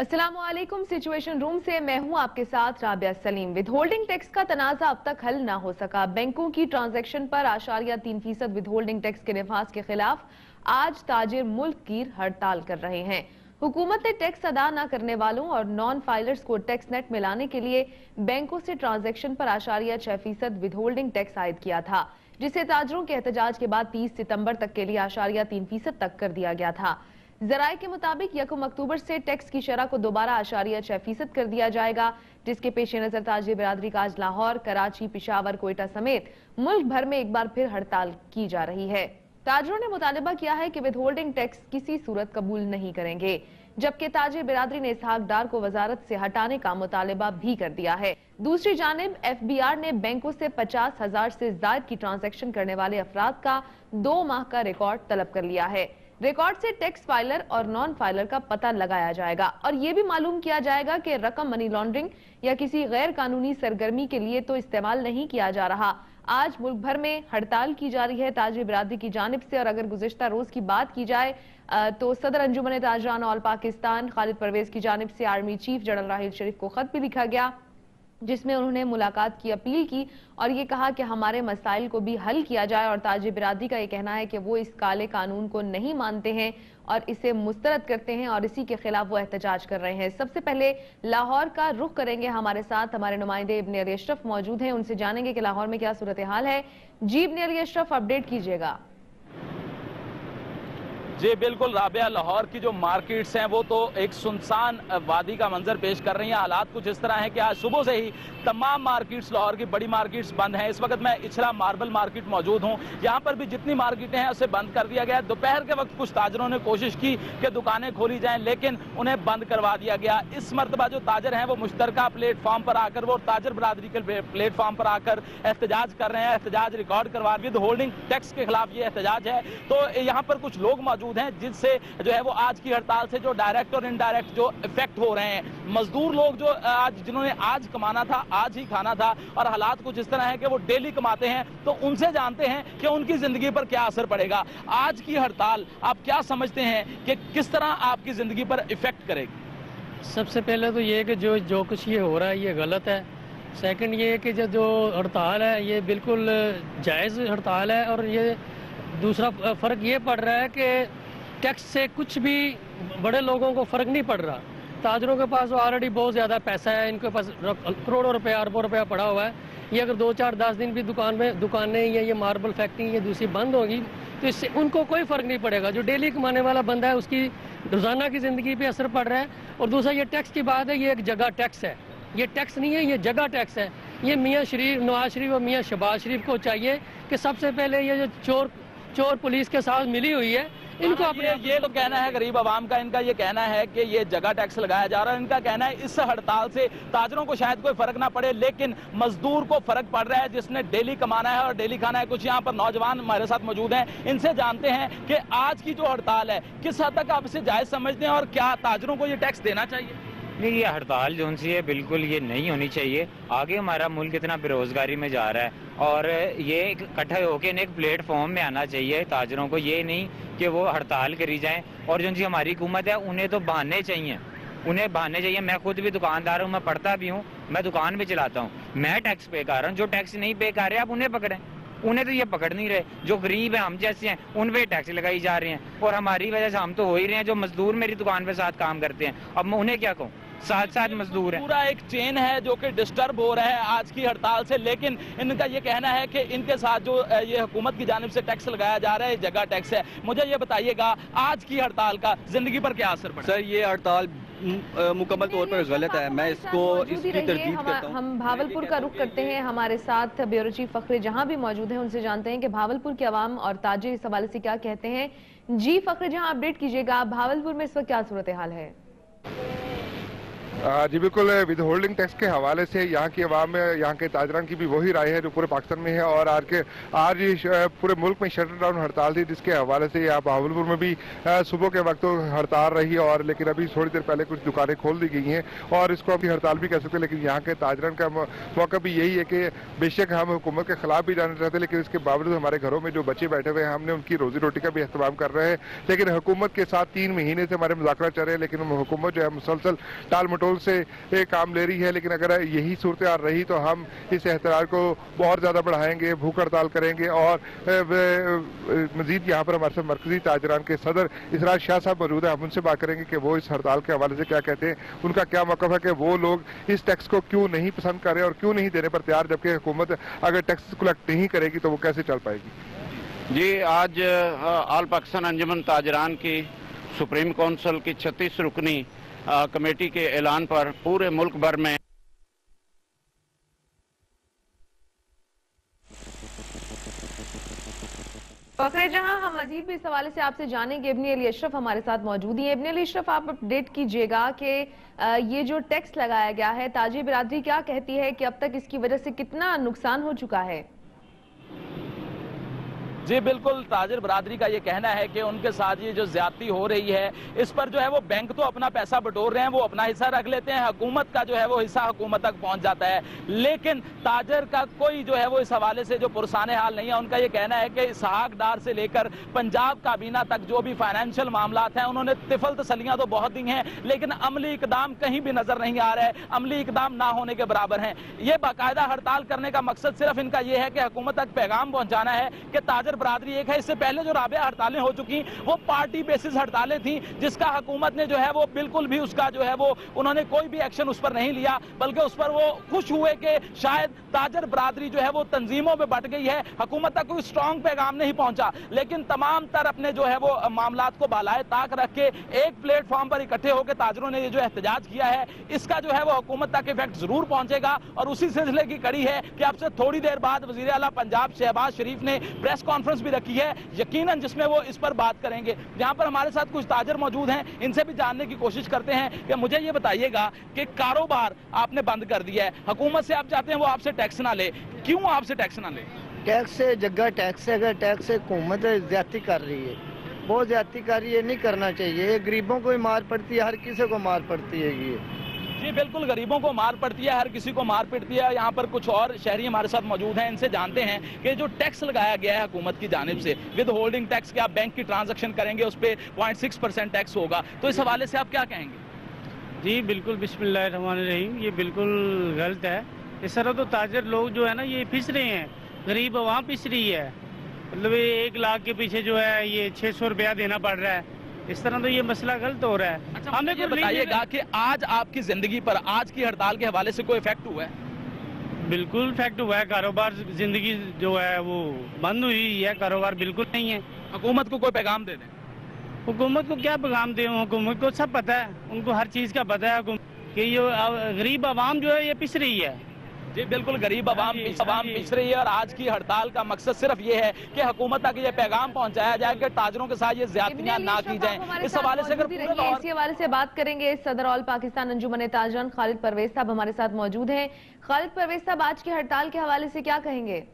अस्सलामुअलैकुम। Situation room से मैं हूं आपके साथ राबिया सलीम। विदहोल्डिंग टैक्स का तनाज़ा अब तक हल ना हो सका। बैंकों की ट्रांजैक्शन पर 8.3% विदहोल्डिंग टैक्स के नफाज के खिलाफ आज ताजिर मुल्क गिर हड़ताल कर रहे हैं। हुकूमत ने टैक्स अदा न करने वालों और नॉन फाइलर्स को टैक्स नेट में लाने के लिए बैंकों से ट्रांजैक्शन पर 8.6% विदहोल्डिंग टैक्स आयद किया था, जिसे ताजरों के एहतजाज के बाद 30 सितंबर तक के लिए 8.3% तक कर दिया गया था। ज़राए के मुताबिक 1 अक्टूबर से टैक्स की शरह को दोबारा 8.6% कर दिया जाएगा, जिसके पेश नजर ताजिर बिरादरी का आज लाहौर, कराची, पिशावर, कोयटा समेत मुल्क भर में एक बार फिर हड़ताल की जा रही है। ताजरों ने मुतालबा किया है कि विदहोल्डिंग टैक्स किसी सूरत कबूल नहीं करेंगे, जबकि ताजिर बिरादरी ने इसहाक डार को वजारत से हटाने का मुतालबा भी कर दिया है। दूसरी जानिब FBR ने बैंकों से 50,000 से ज्यादा की ट्रांजैक्शन करने वाले अफराद का 2 माह का रिकॉर्ड तलब कर लिया है। रिकॉर्ड से टैक्स फाइलर और नॉन फाइलर का पता लगाया जाएगा और ये भी मालूम किया जाएगा कि रकम मनी लॉन्ड्रिंग या किसी गैर कानूनी सरगर्मी के लिए तो इस्तेमाल नहीं किया जा रहा। आज मुल्क भर में हड़ताल की जा रही है ताजिर बिरादरी की जानिब से। और अगर गुज़िश्ता रोज की बात की जाए तो सदर अंजुमन ताजरान ऑल पाकिस्तान खालिद परवेज की जानिब से आर्मी चीफ जनरल राहिल शरीफ को खत भी लिखा गया, जिसमें उन्होंने मुलाकात की अपील की और ये कहा कि हमारे मसाइल को भी हल किया जाए। और ताजिर बिरादरी का ये कहना है कि वो इस काले कानून को नहीं मानते हैं और इसे मुस्तरद करते हैं और इसी के खिलाफ वो एहतजाज कर रहे हैं। सबसे पहले लाहौर का रुख करेंगे। हमारे साथ हमारे नुमाइंदे इब्न अली अशरफ मौजूद हैं, उनसे जानेंगे कि लाहौर में क्या सूरत हाल है। जी इब्न अली अशरफ, अपडेट कीजिएगा। जी बिल्कुल राबिया, लाहौर की जो मार्केट्स हैं वो तो एक सुनसान वादी का मंजर पेश कर रही हैं। हालात कुछ इस तरह हैं कि आज सुबह से ही तमाम मार्केट्स, लाहौर की बड़ी मार्केट्स बंद हैं। इस वक्त मैं इचला मार्बल मार्केट मौजूद हूं। यहाँ पर भी जितनी मार्केटें हैं उसे बंद कर दिया गया। दोपहर के वक्त कुछ ताजरों ने कोशिश की कि दुकानें खोली जाएं, लेकिन उन्हें बंद करवा दिया गया। इस मरतबा जो ताजर हैं वो मुश्तरका प्लेटफॉर्म पर आकर, वो ताजर बरादरी के प्लेटफॉर्म पर आकर एहतजाज कर रहे हैं। एहतजाज रिकॉर्ड करवा विद होल्डिंग टैक्स के खिलाफ ये एहतजाज है। तो यहाँ पर कुछ लोग मौजूद हैं जिनसे जो है वो आज की हड़ताल से जो डायरेक्ट और इनडायरेक्ट जो इफेक्ट हो रहे हैं। मजदूर लोग जो आज जिन्होंने आज कमाना था, आज ही खाना था, और हालात कुछ इस तरह है कि वो डेली कमाते हैं, तो उनसे जानते हैं कि उनकी जिंदगी पर क्या असर पड़ेगा। आज की हड़ताल आप क्या समझते हैं कि किस तरह आपकी जिंदगी पर इफेक्ट करेगी? सबसे पहले तो ये कि जो कुछ ये हो रहा है ये गलत है। सेकंड ये कि जो हड़ताल है ये बिल्कुल जायज़ हड़ताल है। और ये दूसरा फ़र्क ये पड़ रहा है कि टैक्स से कुछ भी बड़े लोगों को फ़र्क नहीं पड़ रहा। ताजरों के पास ऑलरेडी बहुत ज़्यादा पैसा है, इनके पास करोड़ों रुपया, अरबों रुपया पड़ा हुआ है। ये अगर 2, 4, 10 दिन भी दुकानें या ये मार्बल फैक्ट्री ये दूसरी बंद होगी तो इससे उनको कोई फ़र्क नहीं पड़ेगा। जो डेली कमाने वाला बंदा है उसकी रोज़ाना की ज़िंदगी पे असर पड़ रहा है। और दूसरा ये टैक्स की बात है, ये एक जगह टैक्स है, ये टैक्स नहीं है, ये जगह टैक्स है। ये मियाँ शरीफ, नवाज शरीफ और मियाँ शहबाज शरीफ को चाहिए कि सबसे पहले ये जो चोर पुलिस के साथ मिली हुई है इनको अपने ये तो कहना है गरीब आवाम का, इनका ये कहना है कि ये जगह टैक्स लगाया जा रहा है। इनका कहना है इस हड़ताल से ताजरों को शायद कोई फर्क ना पड़े, लेकिन मजदूर को फर्क पड़ रहा है जिसने डेली कमाना है और डेली खाना है। कुछ यहाँ पर नौजवान हमारे साथ मौजूद हैं, इनसे जानते हैं कि आज की जो हड़ताल है किस हद तक आप इसे जायज समझते हैं और क्या ताजरों को ये टैक्स देना चाहिए? नहीं, ये हड़ताल जो सी है बिल्कुल ये नहीं होनी चाहिए। आगे हमारा मुल्क इतना बेरोजगारी में जा रहा है और ये इकट्ठे होकर एक प्लेटफॉर्म में आना चाहिए ताजरों को। ये नहीं कि वो हड़ताल करी जाएं। और जो सी हमारी हुकूमत है उन्हें तो बहाने चाहिए, उन्हें बहाने चाहिए। मैं खुद भी दुकानदार हूँ, मैं पढ़ता भी हूँ, मैं दुकान भी चलाता हूँ, मैं टैक्स पे कर रहा हूँ। जो टैक्स नहीं पे कर रहे आप उन्हें पकड़ें, उन्हें तो ये पकड़ नहीं रहे। जो गरीब है, हम जैसे हैं, उन पे टैक्स लगाई जा रही हैं और हमारी वजह से हम तो हो ही रहे हैं। जो मजदूर मेरी दुकान पे साथ काम करते हैं, अब मैं उन्हें क्या कहूँ, साथ साथ मजदूर है। पूरा एक चेन है जो कि डिस्टर्ब हो रहा है आज की हड़ताल से। लेकिन इनका ये कहना है कि इनके साथ जो ये हुकूमत की जानिब से टैक्स लगाया जा रहा है, जगह टैक्स है। मुझे ये बताइएगा आज की हड़ताल का जिंदगी पर क्या असर पड़ा? सर, ये हड़ताल मुकम्मल तौर पर गलत है। मैं इसको इसकी तरदीद करता हूं। हम भावलपुर का रुख करते हैं। हमारे साथ ब्यूरो चीफ फखरे जहां भी मौजूद हैं, उनसे जानते हैं कि भावलपुर के अवाम और ताजिर इस हवाले से क्या कहते हैं। जी फखरे जहां, अपडेट कीजिएगा, भावलपुर में इस वक्त क्या सूरत हाल है? जी बिल्कुल, विद होल्डिंग टैक्स के हवाले से यहाँ की आवाम में, यहाँ के ताजरान की भी वही राय है जो पूरे पाकिस्तान में है। और आज पूरे मुल्क में शटर डाउन हड़ताल थी, जिसके हवाले से यहाँ बहावलपुर में भी सुबह के वक्त तो हड़ताल रही, और लेकिन अभी थोड़ी देर पहले कुछ दुकानें खोल दी गई हैं और इसको अभी हड़ताल भी कह सकते हैं। लेकिन यहाँ के ताजरान का मौका भी यही है कि बेशक हम हुकूमत के खिलाफ भी जाना चाहते हैं, लेकिन इसके बावजूद हमारे घरों में जो बच्चे बैठे हुए हैं, हमने उनकी रोजी रोटी का भी एहतमाम कर रहे हैं। लेकिन हुकूमत के साथ 3 महीने से हमारे मुज़ाकरा चल रहे हैं, लेकिन हुकूमत जो है मुसलसल टाल मटोल से काम ले रही है। लेकिन अगर यही सूरत हाल रही तो हम इस एहतजाज को बहुत ज़्यादा बढ़ाएंगे, भूख हड़ताल करेंगे। और मजीद यहाँ पर हमारे साथ मरकजी ताजरान के सदर इसरार शाह साहब मौजूद है, हम उनसे बात करेंगे कि वो इस हड़ताल के हवाले से क्या कहते हैं, उनका क्या मौक़िफ़ है कि वो लोग इस टैक्स को क्यों नहीं पसंद कर रहे और क्यों नहीं देने पर तैयार, जबकि हुकूमत अगर टैक्स कलेक्ट नहीं करेगी तो वो कैसे चल पाएगी। जी, आज ऑल पाकिस्तान अंजुमन ताजरान की सुप्रीम काउंसिल की 36 रुकनी कमेटी के ऐलान पर पूरे मुल्क भर में जहां हम मजीद भी इस हवाले से आपसे जानेंगे। इब्ने अली अशरफ हमारे साथ मौजूद ही है। इब्ने अली अशरफ, आप अपडेट कीजिएगा कि ये जो टैक्स लगाया गया है, ताजी बिरादरी क्या कहती है कि अब तक इसकी वजह से कितना नुकसान हो चुका है? जी बिल्कुल, ताजिर बरादरी का ये कहना है कि उनके साथ ये जो ज्यादती हो रही है, इस पर जो है वो बैंक तो अपना पैसा बटोर रहे हैं, वो अपना हिस्सा रख लेते हैं, हुकूमत का जो है वो हिस्सा हुकूमत तक पहुंच जाता है। लेकिन ताजर का कोई जो है वो इस हवाले से जो पुरसाने हाल नहीं है। उनका ये कहना है कि इसहाक डार से लेकर पंजाब काबीना तक जो भी फाइनेंशियल मामलात हैं, उन्होंने तिफल तसलियां तो बहुत दी हैं, लेकिन अमली इकदाम कहीं भी नजर नहीं आ रहा है, अमली इकदाम ना होने के बराबर हैं। ये बाकायदा हड़ताल करने का मकसद सिर्फ इनका ये है कि हुकूमत तक पैगाम पहुंचाना है कि ताजर बरादरी एक है। इससे पहले जो राबिया हड़तालें हो चुकी वो पार्टी बेसिस हड़तालें थी, जिसका हुकूमत ने जो है वो बिल्कुल भी उसका जो है वो उन्होंने कोई भी एक्शन उस पर नहीं लिया, बल्कि उस पर वो खुश हुए कि शायद ताजर बरादरी जो है वो तंजीमों में बट गई है, हुकूमत तक कोई स्ट्रॉन्ग पैगाम नहीं पहुंचा। लेकिन तमाम तर अपने जो है वो मामलात को बालाए ताक रख के एक प्लेटफॉर्म पर इकट्ठे होकर ताजरों ने ये जो एहतजाज किया है, इसका जो है वो हुकूमत तक इफेक्ट जरूर पहुंचेगा। और उसी सिलसिले की कड़ी है कि अब से थोड़ी देर बाद वजीर आला पंजाब शहबाज शरीफ ने प्रेस कॉन्फ्रेंस भी रखी है, यकीनन जिसमें वो इस पर बात करेंगे। यहाँ पर हमारे साथ कुछ ताजर मौजूद हैं, इनसे भी जानने की कोशिश करते हैं कि मुझे ये बताइएगा कि कारोबार आपने बंद कर दिया है, हुकूमत से आप चाहते हैं वो आपसे टैक्स ना ले, क्यों आपसे टैक्स ना ले? टैक्स से जगह टैक्स है, अगर टैक्स से हुकूमत ज्यादती कर रही है, बहुत ज्यादती कर रही है, नहीं करना चाहिए। गरीबों को ही मार पड़ती है, हर किसी को मार पड़ती है। ये जी बिल्कुल, गरीबों को मार पड़ती है, हर किसी को मार पड़ती है। यहाँ पर कुछ और शहरी हमारे साथ मौजूद हैं, इनसे जानते हैं कि जो टैक्स लगाया गया है हुकूमत की जानिब से, विद होल्डिंग टैक्स के आप बैंक की ट्रांजैक्शन करेंगे उस पर 0.6% टैक्स होगा, तो इस हवाले से आप क्या कहेंगे? जी बिल्कुल, बिस्मिल्लाहिर्रहमानिर्रहीम, ये बिल्कुल गलत है। इस तरह तो ताजर लोग जो है ना ये पिस रहे हैं, गरीब आवाम पिस रही है। मतलब 1 लाख के पीछे जो है ये 600 रुपया देना पड़ रहा है, इस तरह तो ये मसला गलत हो रहा है। अच्छा, हमें ये बताइएगा कि आज आपकी जिंदगी पर आज की हड़ताल के हवाले से कोई इफेक्ट हुआ है? बिल्कुल इफेक्ट हुआ है, कारोबार जिंदगी जो है वो बंद हुई है, कारोबार बिल्कुल नहीं है। हुकूमत को कोई पैगाम दे दें? हुकूमत को क्या पैगाम दें, हुकूमत को सब पता है, उनको हर चीज़ का पता है कि ये गरीब आवाम जो है ये पिस रही है। जी बिल्कुल, गरीब आवाम पिस रही है और आज की हड़ताल का मकसद सिर्फ ये है कि हुकूमत तक ये पैगाम पहुंचाया जाए कि ताजरों के साथ ये ज्यादतियां ना की जाएं। इस हवाले से इसी हवाले से बात करेंगे। सदर ऑल पाकिस्तान अंजुमन ताजरान खालिद परवेज साहब हमारे साथ मौजूद हैं। खालिद परवेज साहब, आज की हड़ताल के हवाले से क्या कहेंगे?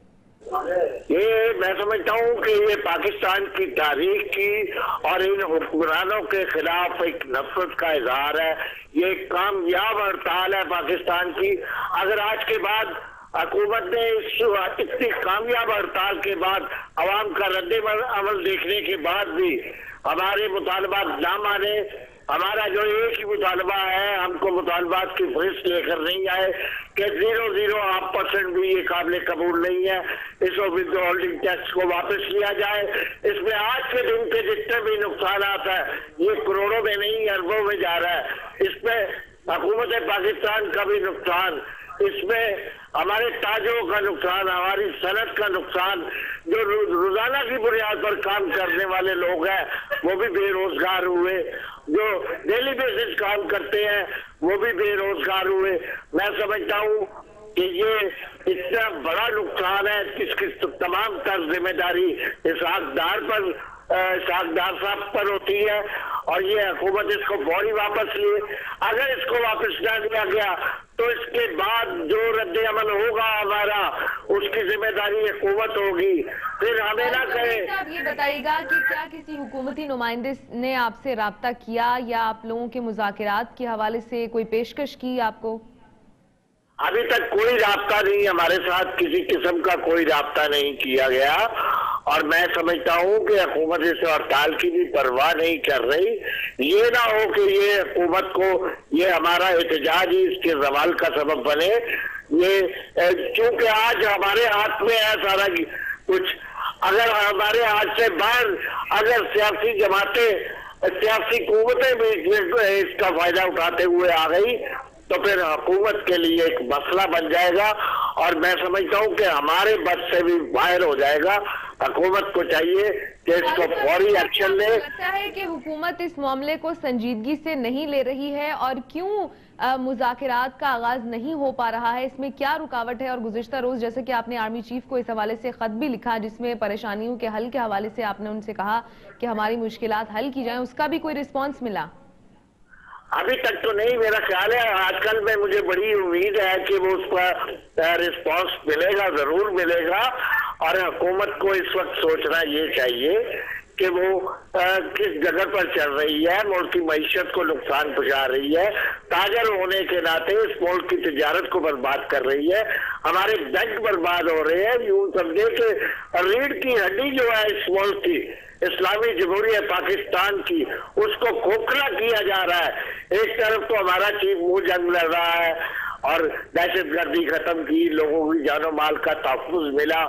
ये मैं समझता हूँ कि ये पाकिस्तान की तारीख की और इन हुक्मरानों के खिलाफ एक नफरत का इजहार है। ये कामयाब हड़ताल है पाकिस्तान की। अगर आज के बाद हुकूमत ने इतनी कामयाब हड़ताल के बाद अवाम का रद्द अमल देखने के बाद भी हमारे मुतालबात ना माने, हमारा जो एक ही मुतालबा है, हमको मुतालबात की फहरिस्त लेकर नहीं आए कि 0.0% भी ये काबिल कबूल नहीं है। इस विद होल्डिंग टैक्स को वापस लिया जाए। इसमें आज के दिन के जितने भी नुकसान है ये करोड़ों में नहीं अरबों में जा रहा है। इसमें हुकूमत पाकिस्तान का भी नुकसान, इसमें हमारे ताजरों का नुकसान, हमारी सनत का नुकसान, जो रोजाना की बुनियाद पर काम करने वाले लोग हैं वो भी बेरोजगार हुए, जो डेली बेसिस काम करते हैं वो भी बेरोजगार हुए। मैं समझता हूँ कि ये इतना बड़ा नुकसान है, इसकी तमाम तर जिम्मेदारी इस हकदार पर सागदार साहब पर होती है और ये हुकूमत इसको फौरी वापस लिए। अगर इसको वापस ना लिया गया तो इसके बाद जो रद्द अमल होगा हमारा, उसकी जिम्मेदारी हुकूमत होगी। फिर हमें ना कहे। आप ये बताइएगा कि क्या किसी हुकूमती नुमाइंदे ने आपसे राब्ता किया या आप लोगों के मुज़ाकरात के हवाले से कोई पेशकश की आपको? अभी तक कोई राब्ता नहीं, हमारे साथ किसी किस्म का कोई राब्ता नहीं किया गया और मैं समझता हूँ कि हुकूमत इस हड़ताल की भी परवाह नहीं कर रही। ये ना हो कि ये हुकूमत को ये हमारा एहतजाज ही इसके जवाल का सबब बने। ये क्योंकि आज हमारे हाथ में है सारा कुछ। अगर हमारे हाथ से बाहर अगर सियासी जमातें, सियासी कुव्वतें भी इसका फायदा उठाते हुए आ गई तो फिर हुकूमत के लिए एक मसला बन जाएगा और मैं समझता हूँ कि हमारे बस से भी बाहर हो जाएगा। हुकूमत को चाहिए कि इसको फौरी एक्शन ले। लगता है कि हुकूमत इस मामले को संजीदगी से नहीं ले रही है और क्यों मुज़ाकरात का आगाज नहीं हो पा रहा है, इसमें क्या रुकावट है? और गुज़िश्ता रोज जैसे कि आपने आर्मी चीफ को इस हवाले से खत भी लिखा जिसमें परेशानियों के हल के हवाले से आपने उनसे कहा कि हमारी मुश्किलात हल की जाएं, उसका भी कोई रिस्पॉन्स मिला? अभी तक तो नहीं, मेरा ख्याल है आजकल में मुझे बड़ी उम्मीद है कि वो उसका रिस्पांस मिलेगा, जरूर मिलेगा। और हुकूमत को इस वक्त सोचना ये चाहिए कि वो किस जगह पर चल रही है, मुल्क की मईशत को नुकसान पहुंचा रही है, ताजर होने के नाते इस मुल्क की तिजारत को बर्बाद कर रही है, हमारे बैंक बर्बाद हो रहे हैं। यूं समझे कि रीढ़ की हड्डी जो है इस मुल्क की, इस्लामी जमहूरियत पाकिस्तान की, उसको खोखला किया जा रहा है। एक तरफ तो हमारा चीफ मुंह जंग लड़ रहा है और दहशतगर्दी खत्म की, लोगों की जानो माल का तहफ़्फ़ुज़ मिला,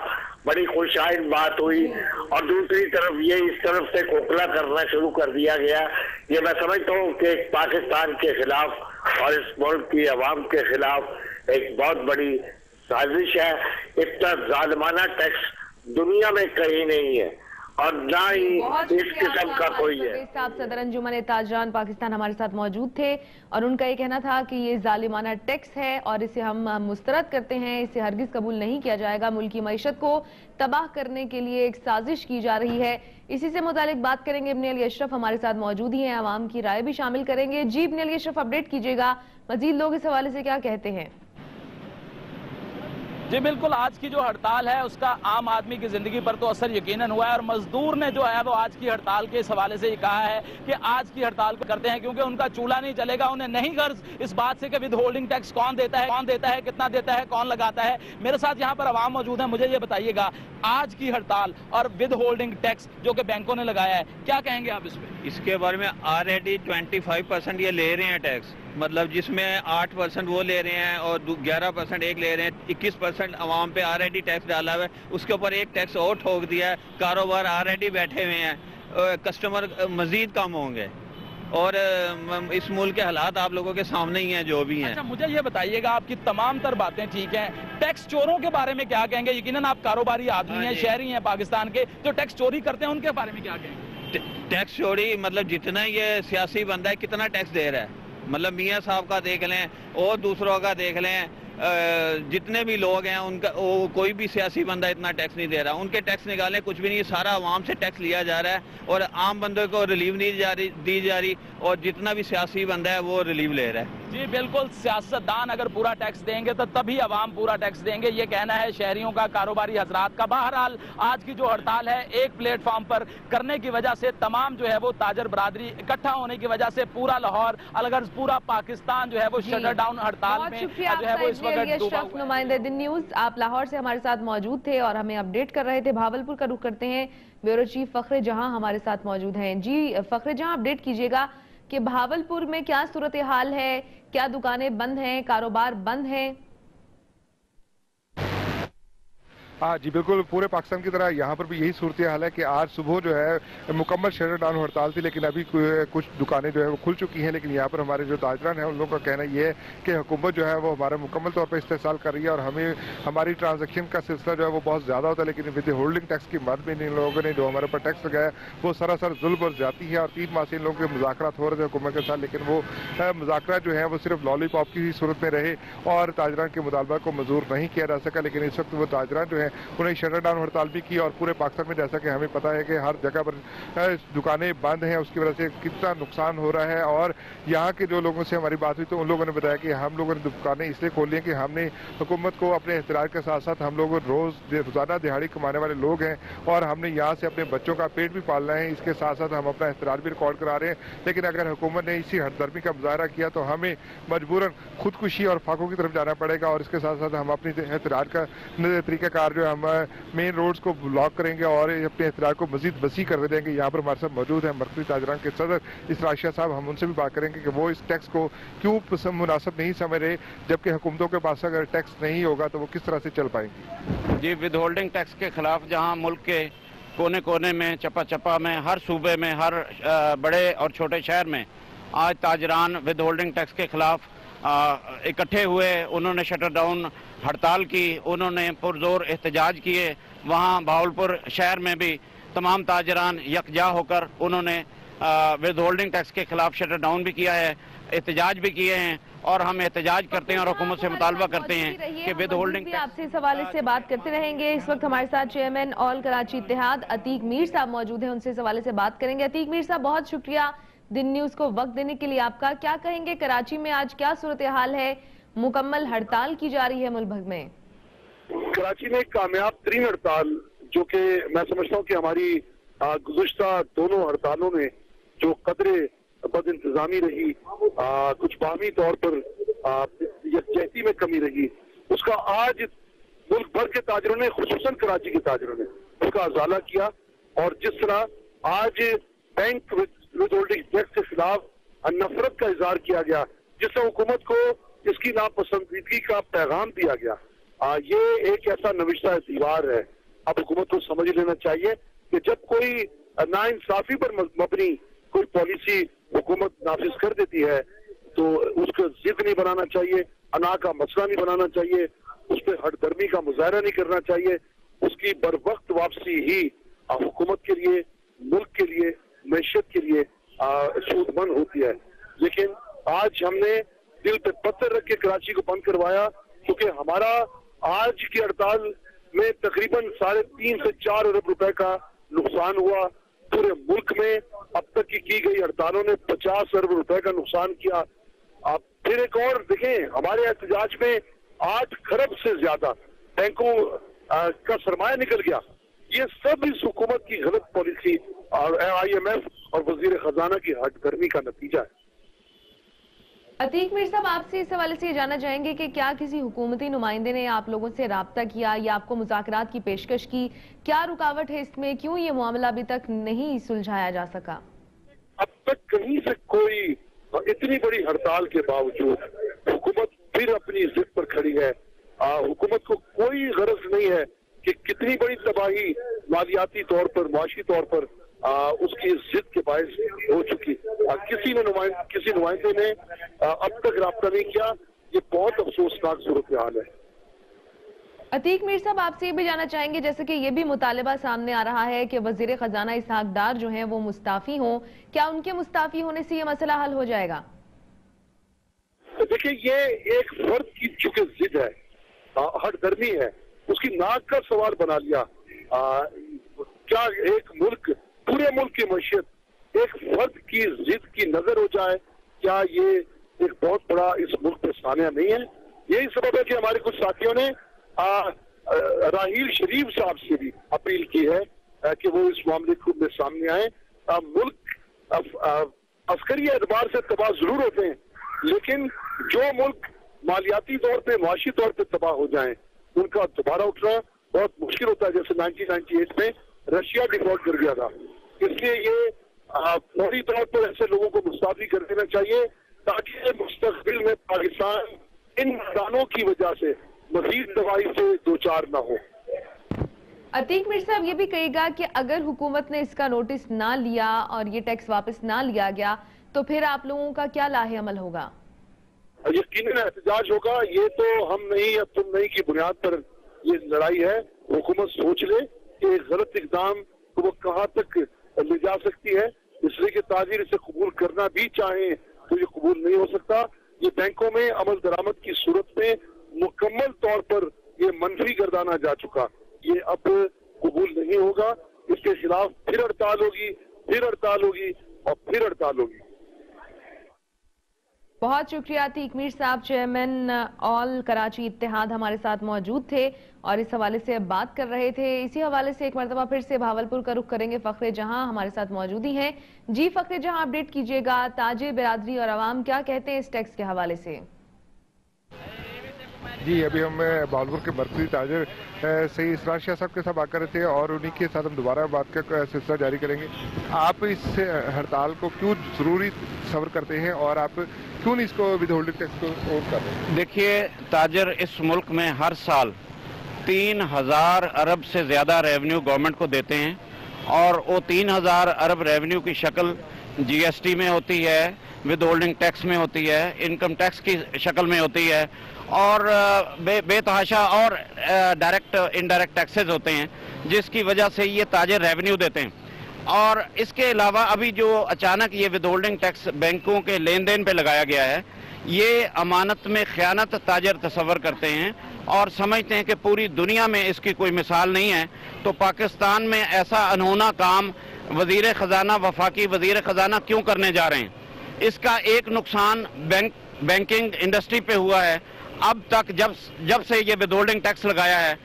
बड़ी खुशाइन बात हुई, और दूसरी तरफ ये इस तरफ से खोखला करना शुरू कर दिया गया। ये मैं समझता हूँ कि पाकिस्तान के खिलाफ और इस मुल्क की आवाम के खिलाफ एक बहुत बड़ी साजिश है। इतना जालिमाना टैक्स दुनिया में कहीं नहीं है और ना ही इस किस्म का कोई है। साहब सदर अंजुमन ताजरान पाकिस्तान हमारे साथ मौजूद थे और उनका ये कहना था कि ये जालिमाना टैक्स है और इसे हम मुस्तरद करते हैं, इसे हरगिज कबूल नहीं किया जाएगा। मुल्क की मईशत को तबाह करने के लिए एक साजिश की जा रही है। इसी से मुतालिक बात करेंगे। इब्न अली अशरफ हमारे साथ मौजूद ही हैं, आवाम की राय भी शामिल करेंगे। जी इब्न अली अशरफ, अपडेट कीजिएगा, मजीद लोग इस हवाले से क्या कहते हैं? जी बिल्कुल, आज की जो हड़ताल है उसका आम आदमी की जिंदगी पर तो असर यकीनन हुआ है और मजदूर ने जो है वो आज की हड़ताल के इस हवाले से ये कहा है कि आज की हड़ताल करते हैं क्योंकि उनका चूल्हा नहीं चलेगा। उन्हें नहीं गर्ज इस बात से कि विद होल्डिंग टैक्स कौन देता है, कितना देता है, कौन लगाता है। मेरे साथ यहाँ पर आवाम मौजूद है, मुझे ये बताइएगा आज की हड़ताल और विद होल्डिंग टैक्स जो कि बैंकों ने लगाया है, क्या कहेंगे आप इसमें? इसके बारे में ऑलरेडी 25% ये ले रहे हैं टैक्स, मतलब जिसमें 8% वो ले रहे हैं और 11% एक ले रहे हैं, 21% आवाम पे ऑलरेडी टैक्स डाला हुआ है। उसके ऊपर एक टैक्स और ठोक दिया है। कारोबार ऑलरेडी बैठे हुए हैं, कस्टमर मजीद कम होंगे और इस मुल्क के हालात आप लोगों के सामने ही हैं जो भी हैं। अच्छा, मुझे ये बताइएगा, आपकी तमाम तर बातें ठीक हैं, टैक्स चोरों के बारे में क्या कहेंगे? यकीनन आप कारोबारी आदमी हैं, शहरी हैं पाकिस्तान के, जो टैक्स चोरी करते हैं उनके बारे में क्या कहेंगे? टैक्स चोरी मतलब जितना ये सियासी बंदा है कितना टैक्स दे रहा है, मतलब मियाँ साहब का देख लें और दूसरों का देख लें, जितने भी लोग हैं उनका कोई भी सियासी बंदा इतना टैक्स नहीं दे रहा। उनके टैक्स निकालें कुछ भी नहीं, सारा आवाम से टैक्स लिया जा रहा है और आम बंदों को रिलीफ नहीं दी जा रही और जितना भी सियासी बंदा है वो रिलीफ ले रहा है। जी बिल्कुल, सियासतदान अगर पूरा टैक्स देंगे तो तभी आवाम पूरा टैक्स देंगे, ये कहना है शहरियों का, कारोबारी हजरात का। बहरहाल आज की जो हड़ताल है एक प्लेटफॉर्म पर करने की वजह से तमाम जो है वो ताजर बरादरी इकट्ठा होने की वजह से पूरा लाहौर अलग पूरा पाकिस्तान जो है वो शटर डाउन हड़ताल में जो है वो इस वक्त नुमाइंदे दिन न्यूज, आप लाहौर से हमारे साथ मौजूद थे और हमें अपडेट कर रहे थे। भावलपुर का रुख करते हैं, ब्यूरो चीफ फखरे जहां हमारे साथ मौजूद हैं। जी फखरे जहां, अपडेट कीजिएगा कि भावलपुर में क्या सूरत हाल है, क्या दुकानें बंद हैं, कारोबार बंद हैं? हाँ जी बिल्कुल, पूरे पाकिस्तान की तरह यहाँ पर भी यही सूरत हाल है कि आज सुबह जो है मुकम्मल शटर डाउन हड़ताल थी, लेकिन अभी कुछ दुकानें जो है वो खुल चुकी हैं। लेकिन यहाँ पर हमारे जो ताजरान हैं उन लोगों का कहना ये है कि हुकूमत जो है वो हमारा मुकम्मल तौर पर इस्तेसाल कर रही है और हमें हमारी ट्रांजेक्शन का सिलसिला जो है वो बहुत ज़्यादा होता है, लेकिन विद होल्डिंग टैक्स की मद में इन लोगों ने जो हमारे ऊपर टैक्स लगाया वो सरासर जुल्म और जाती है। और 3 माह से इन लोगों के मुज़ाकरात हो रहे थे हुकूमत के साथ, लेकिन वो मुज़ाकरात जो है वो सिर्फ लॉलीपॉप की ही सूरत में रहे और ताजरान के मुतालबा को मंजूर नहीं किया जा सका। लेकिन इस वक्त वो ताजरान जो है हैं उन्हें शटर डाउन हड़ताल भी की। और पूरे पाकिस्तान में जैसा कि हमें पता है कि हर जगह पर दुकानें बंद हैं, उसकी वजह से कितना नुकसान हो रहा है। और यहाँ के जो लोगों से हमारी बात हुई तो उन लोगों ने बताया कि हम लोगों ने दुकानें इसलिए खोली हैं कि हमने हुकूमत को अपने एहतराज के साथ साथ हम लोग रोजाना दिहाड़ी कमाने वाले लोग हैं और हमने यहाँ से अपने बच्चों का पेट भी पालना है, इसके साथ साथ हम अपना एहतराज भी रिकॉर्ड करा रहे हैं। लेकिन अगर हुकूमत ने इसी हटदर्मी का मुजाहरा किया तो हमें मजबूरन खुदकुशी और फाकों की तरफ जाना पड़ेगा। और इसके साथ साथ हम अपनी एहतराज का तरीक़ाकार जो है हम मेन रोड्स को ब्लॉक करेंगे और अपने एहतराज को मजीद वसी कर देंगे। यहाँ पर हमारे साथ मौजूद है मरकज़ी ताजरान के सदर इसरार शाह साहब, हम उनसे भी बात करेंगे कि वो इस टैक्स को क्यों मुनासिब नहीं समझ रहे, जबकि हुकूमतों के पास अगर टैक्स नहीं होगा तो वो किस तरह से चल पाएंगी। जी, विद होल्डिंग टैक्स के खिलाफ जहां मुल्क के कोने कोने में, चप्पा चप्पा में, हर सूबे में, हर बड़े और छोटे शहर में आज ताजरान विद होल्डिंग टैक्स के खिलाफ इकट्ठे हुए। उन्होंने शटर डाउन हड़ताल की, उन्होंने पुरजोर एहतजाज किए। वहाँ भावलपुर शहर में भी तमाम ताजरान यकजा होकर उन्होंने विद होल्डिंग टैक्स के खिलाफ शटर डाउन भी किया है, एहतजाज भी किए हैं। और हम एहतजाज करते हैं और हुकूमत से मुतालबा करते हैं कि विद होल्डिंग आपसे इस हवाले से बात करते रहेंगे। इस वक्त हमारे साथ चेयरमैन ऑल कराची इत्तेहाद अतीक मीर साहब मौजूद हैं, उनसे इस हवाले से बात करेंगे। अतीक मीर साहब, बहुत शुक्रिया दिन न्यूज को वक्त देने के लिए आपका। क्या कहेंगे, कराची में आज क्या सूरत हाल है? मुकम्मल हड़ताल की जा रही है मुल्क भर में। कराची में कामयाब तरीन हड़ताल, जो कि मैं समझता हूँ कि हमारी गुज़िश्ता दोनों हड़तालों में जो कदरे बद इंतजामी रही, कुछ बाहमी तौर पर यकजहती में कमी रही, उसका आज मुल्क भर के ताजरों ने, खुसूसन कराची के ताजरों ने उसका अजाला किया। और जिस तरह आज बैंक विद होल्डिंग टैक्स के खिलाफ नफरत का इजहार किया गया, जिस तरह हुकूमत को इसकी नापसंदीदगी का पैगाम दिया गया, ये एक ऐसा नविश्ता दीवार है। अब हुकूमत को समझ लेना चाहिए कि जब कोई नाइंसाफी पर मबनी कोई पॉलिसी हुकूमत नाफिज कर देती है तो उसको जिद नहीं बनाना चाहिए, अना का मसला नहीं बनाना चाहिए, उस पर हटदर्मी का मुजाहरा नहीं करना चाहिए। उसकी बर वक्त वापसी ही हुकूमत के लिए, मुल्क के लिए, मैशत के लिए सूदमंद होती है। लेकिन आज हमने दिल पे पत्थर रख के कराची को बंद करवाया, क्योंकि हमारा आज की हड़ताल में तकरीबन 3.5 से 4 अरब रुपए का नुकसान हुआ। पूरे मुल्क में अब तक की गई हड़तालों ने 50 अरब रुपए का नुकसान किया। आप फिर एक और देखें, हमारे एहतजाज में 8 खरब से ज्यादा बैंकों का सरमाया निकल गया। ये सब इस हुकूमत की गलत पॉलिसी और IMF और वजीर खजाना की हटदर्मी का नतीजा है। अतीक मीर साहब, आपसे इस हवाले से जानना चाहेंगे कि क्या किसी हुकूमती नुमाइंदे ने आप लोगों से राब्ता किया या आपको मुज़ाकरात की पेशकश की? क्या रुकावट है इसमें? क्यों ये मामला अभी तक नहीं सुलझाया जा सका? अब तक कहीं से कोई, इतनी बड़ी हड़ताल के बावजूद हुकूमत फिर अपनी जिद पर खड़ी है। हुकूमत को कोई गरज नहीं है कि कितनी बड़ी तबाही मालियाती तौर पर, मुआशी तौर पर उसकी जिद के बायस हो चुकी। किसी नुमाइंदे ने अब तक राब्ता नहीं किया। ये बहुत अफसोसनाक सूरत हाल है। अतीक मीर साहब, आपसे ये भी जानना चाहेंगे, जैसे कि ये भी मुतालबा सामने आ रहा है कि वजीर खजाना इसहाक डार जो हैं वो मुस्ताफी हों, क्या उनके मुस्ताफी होने से ये मसला हल हो जाएगा? देखिए, ये एक फर्द की चूंकि जिद है, हटदर्मी है, उसकी नाक का सवाल बना लिया। क्या एक मुल्क, पूरे मुल्क की मईशत एक फर्द की जिद की नजर हो जाए? क्या ये एक बहुत बड़ा इस मुल्क पे सानिया नहीं है? यही सबब है कि हमारे कुछ साथियों ने राहील शरीफ साहब से भी अपील की है कि वो इस मामले में सामने आए। मुल्क अस्करी एतबार से तबाह जरूर होते हैं, लेकिन जो मुल्क मालियाती तौर पे, मुआशी तौर पे तबाह हो जाएं, उनका दोबारा उठना बहुत मुश्किल होता है। जैसे 1998 में रशिया डिफॉल्ट कर गया था। इसलिए ये फौरी तौर पर ऐसे लोगों को मुस्ताफी कर देना चाहिए, ताकि मुस्तकबिल में पाकिस्तान इन मैदानों की वजह से मजीद तबाही से दो चार न हो। अतीक मीर साहब, ये भी कहेगा कि अगर हुकूमत ने इसका नोटिस ना लिया और ये टैक्स वापस ना लिया गया तो फिर आप लोगों का क्या लाहे अमल होगा? यकीनन एहतजाज होगा। ये तो हम नहीं या तुम नहीं की बुनियाद पर ये लड़ाई है। हुकूमत सोच ले कि गलत इकदाम को वो कहाँ तक ले जा सकती है। इसलिए कि ताजिर इसे कबूल करना भी चाहे तो ये कबूल नहीं हो सकता। ये बैंकों में अमल दरामद की सूरत में मुकम्मल तौर पर ये मनफी गर्दाना जा चुका। ये अब कबूल नहीं होगा। इसके खिलाफ फिर हड़ताल होगी, फिर हड़ताल होगी और फिर हड़ताल होगी। बहुत शुक्रिया अतीक मीर साहब, चेयरमैन ऑल कराची इत्तेहाद हमारे साथ मौजूद थे और इस हवाले से अब बात कर रहे थे। इसी हवाले से एक मरतबा फिर से भावलपुर का रुख करेंगे। फखरे जहां हमारे साथ मौजूद ही हैं। जी फखरे जहां, अपडेट कीजिएगा, ताजिर बिरादरी और आवाम क्या कहते हैं इस टैक्स के हवाले से? जी अभी हम भावलपुर के मरकजी ताजिर सही इसरार शाह साहब के साथ बात कर रहे थे और उन्हीं के साथ हम दोबारा बात का सिलसिला जारी करेंगे। आप इस हड़ताल को क्यों जरूरी सब्र करते हैं और आप क्यों नहीं इसको विद होल्डिंग टैक्स को कर रहे हैं? देखिए ताजर, इस मुल्क में हर साल 3000 अरब से ज़्यादा रेवेन्यू गवर्नमेंट को देते हैं और वो 3000 अरब रेवेन्यू की शक्ल जीएसटी में होती है, विद होल्डिंग टैक्स में होती है, इनकम टैक्स की शक्ल में होती है और बेतहाशा और डायरेक्ट इनडायरेक्ट टैक्सेस होते हैं, जिसकी वजह से ये ताजर रेवेन्यू देते हैं। और इसके अलावा अभी जो अचानक ये विद होल्डिंग टैक्स बैंकों के लेन देन पे लगाया गया है, ये अमानत में ख़यानत ताजर तस्वर करते हैं और समझते हैं कि पूरी दुनिया में इसकी कोई मिसाल नहीं है। तो पाकिस्तान में ऐसा अनहोना काम वज़ीर ख़जाना, वफाकी वज़ीर ख़जाना क्यों करने जा रहे हैं? इसका एक नुकसान बैंकिंग इंडस्ट्री पे हुआ है। अब तक जब से ये विद होल्डिंग टैक्स लगाया है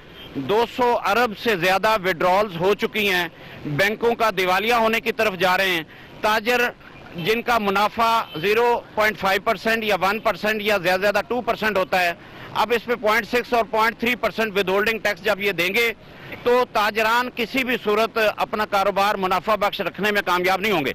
200 अरब से ज़्यादा विड्रॉल्स हो चुकी हैं, बैंकों का दिवालिया होने की तरफ जा रहे हैं। ताजर जिनका मुनाफा 0.5% या 1% या ज़्यादा 2% होता है, अब इस पे 0.6 और 0.3% विद होल्डिंग टैक्स जब ये देंगे तो ताजरान किसी भी सूरत अपना कारोबार मुनाफा बख्श रखने में कामयाब नहीं होंगे।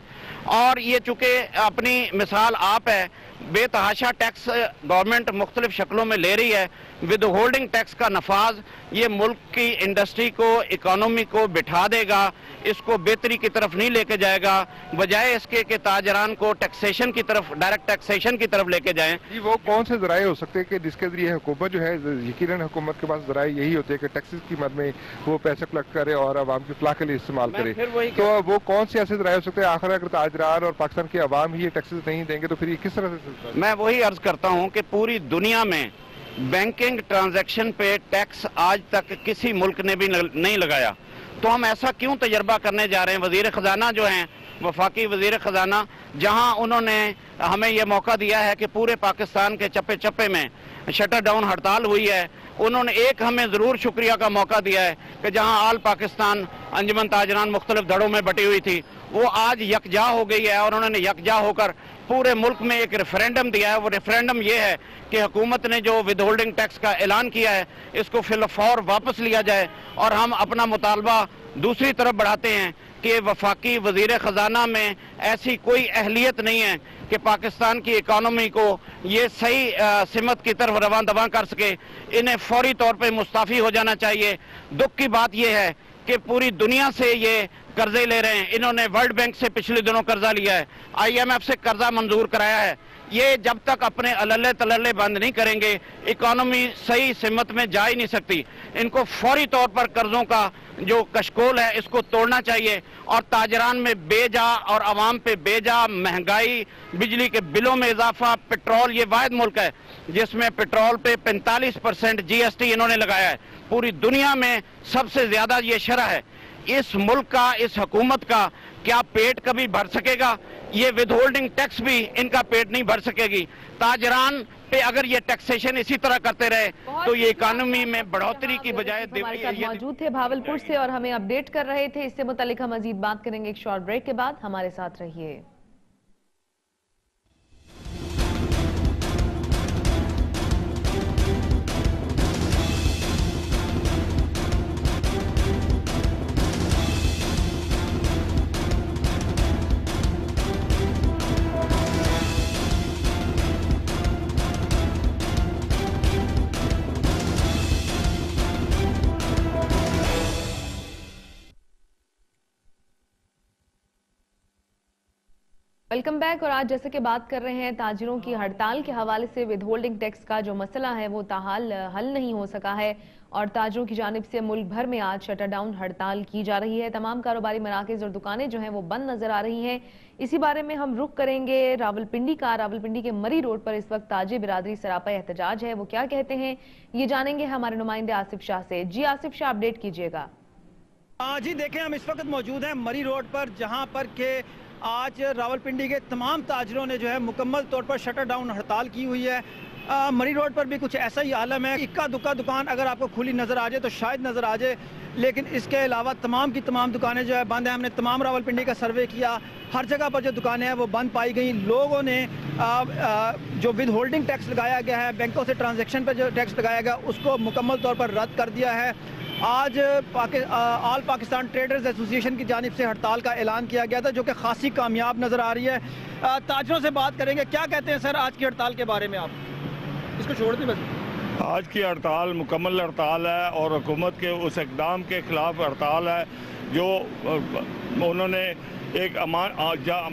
और ये चूँकि अपनी मिसाल आप है, बेतहाशा टैक्स गवर्नमेंट मुख्तलिफ शक्लों में ले रही है। विद होल्डिंग टैक्स का नफाज ये मुल्क की इंडस्ट्री को, इकोनॉमी को बिठा देगा, इसको बेहतरी की तरफ नहीं लेके जाएगा, बजाय इसके कि ताजरान को टैक्सेशन की तरफ, डायरेक्ट टैक्सेशन की तरफ लेके जाएं। जी वो कौन से जराए हो सकते हैं कि जिसके जरिए हुकूमत जो है, यकीनन हुकूमत के पास जराए यही होते हैं कि टैक्सेस की मद में वो पैसे कलेक्ट करे और आवाम की फलाह के लिए इस्तेमाल करे। तो वो कौन से ऐसे जराए हो सकते हैं? आखिर अगर ताजरान और पाकिस्तान की आवाम ही ये टैक्सेस नहीं देंगे तो फिर ये किस तरह से? मैं वही अर्ज करता हूँ कि पूरी दुनिया में बैंकिंग ट्रांजैक्शन पे टैक्स आज तक किसी मुल्क ने भी नहीं लगाया, तो हम ऐसा क्यों तजर्बा करने जा रहे हैं? वज़ीर ख़जाना जो हैं, वफाकी वज़ीर ख़जाना, जहां उन्होंने हमें यह मौका दिया है कि पूरे पाकिस्तान के चप्पे चप्पे में शटर डाउन हड़ताल हुई है, उन्होंने एक हमें ज़रूर शुक्रिया का मौका दिया है कि जहां आल पाकिस्तान अंजुमन ताजरान मुख्तलिफ धड़ों में बटी हुई थी, वो आज यकजा हो गई है और उन्होंने यकजा होकर पूरे मुल्क में एक रेफरेंडम दिया है। वो रेफरेंडम ये है कि हुकूमत ने जो विद होल्डिंग टैक्स का ऐलान किया है, इसको फिलफौर वापस लिया जाए और हम अपना मुतालबा दूसरी तरफ बढ़ाते हैं कि वफाकी वज़ीर ख़जाना में ऐसी कोई अहलियत नहीं है कि पाकिस्तान की इकानमी को ये सही सिमत की तरफ रवां दवां कर सके। इन्हें फौरी तौर पे मुस्ताफ़ी हो जाना चाहिए। दुख की बात यह है कि पूरी दुनिया से ये कर्जे ले रहे हैं। इन्होंने वर्ल्ड बैंक से पिछले दिनों कर्जा लिया है, IMF से कर्जा मंजूर कराया है। ये जब तक अपने अलल्ले तलल्ले बंद नहीं करेंगे, इकोनॉमी सही सिमत में जा ही नहीं सकती। इनको फौरी तौर पर कर्जों का जो कशकोल है इसको तोड़ना चाहिए और ताजरान में बेजा और आवाम पे बेजा महंगाई, बिजली के बिलों में इजाफा, पेट्रोल, ये वाहिद मुल्क है जिसमें पेट्रोल पे 45% GST इन्होंने लगाया है। पूरी दुनिया में सबसे ज्यादा ये शरह है। इस मुल्क का, इस हुकूमत का क्या पेट कभी भर सकेगा? ये विद होल्डिंग टैक्स भी इनका पेट नहीं भर सकेगी। ताजरान पे अगर ये टैक्सेशन इसी तरह करते रहे तो ये इकानमी में बढ़ोतरी की बजाय हमारे साथ मौजूद थे भावलपुर से और हमें अपडेट कर रहे थे। इससे मुतालिक हम मजीद बात करेंगे एक शॉर्ट ब्रेक के बाद। हमारे साथ रहिए। Welcome back. और आज जैसे कि बात कर रहे हैं ताजिरों की हड़ताल के हवाले से, विद होल्डिंग टैक्स का जो मसला है वो ताहाल हल नहीं हो सका है और ताजिरों की जानिब से मुल्क भर में आज शटर डाउन हड़ताल की जा रही है। तमाम कारोबारी मराकज़ और दुकानें जो हैं वो बंद नजर आ रही हैं। इसी बारे में हम रुख करेंगे रावलपिंडी का। रावलपिंडी के मरी रोड पर इस वक्त ताजिर बिरादरी सरापा एहतजाज है, वो क्या कहते हैं ये जानेंगे हमारे नुमाइंदे आसिफ शाह से। जी आसिफ शाह, अपडेट कीजिएगा। जी देखें, हम इस वक्त मौजूद हैं मरी रोड पर, जहां पर के आज रावलपिंडी के तमाम ताजिरों ने जो है मुकम्मल तौर पर शटर डाउन हड़ताल की हुई है। मरी रोड पर भी कुछ ऐसा ही आलम है। इक्का दुक्का दुकान अगर आपको खुली नज़र आ जाए तो शायद नज़र आ जाए, लेकिन इसके अलावा तमाम की तमाम दुकानें जो है बंद हैं। हमने तमाम रावलपिंडी का सर्वे किया, हर जगह पर जो दुकानें हैं वो बंद पाई गई। लोगों ने जो विद होल्डिंग टैक्स लगाया गया है, बैंकों से ट्रांजैक्शन पर जो टैक्स लगाया गया उसको मुकम्मल तौर पर रद्द कर दिया है। आज ऑल पाकिस्तान ट्रेडर्स एसोसिएशन की जानिब से हड़ताल का ऐलान किया गया था, जो कि खासी कामयाब नज़र आ रही है। ताजिरों से बात करेंगे, क्या कहते हैं सर आज की हड़ताल के बारे में? आप इसको छोड़ दें बस। आज की हड़ताल मुकम्मल हड़ताल है और हुकूमत के उस इक़दाम के ख़िलाफ़ हड़ताल है जो उन्होंने एक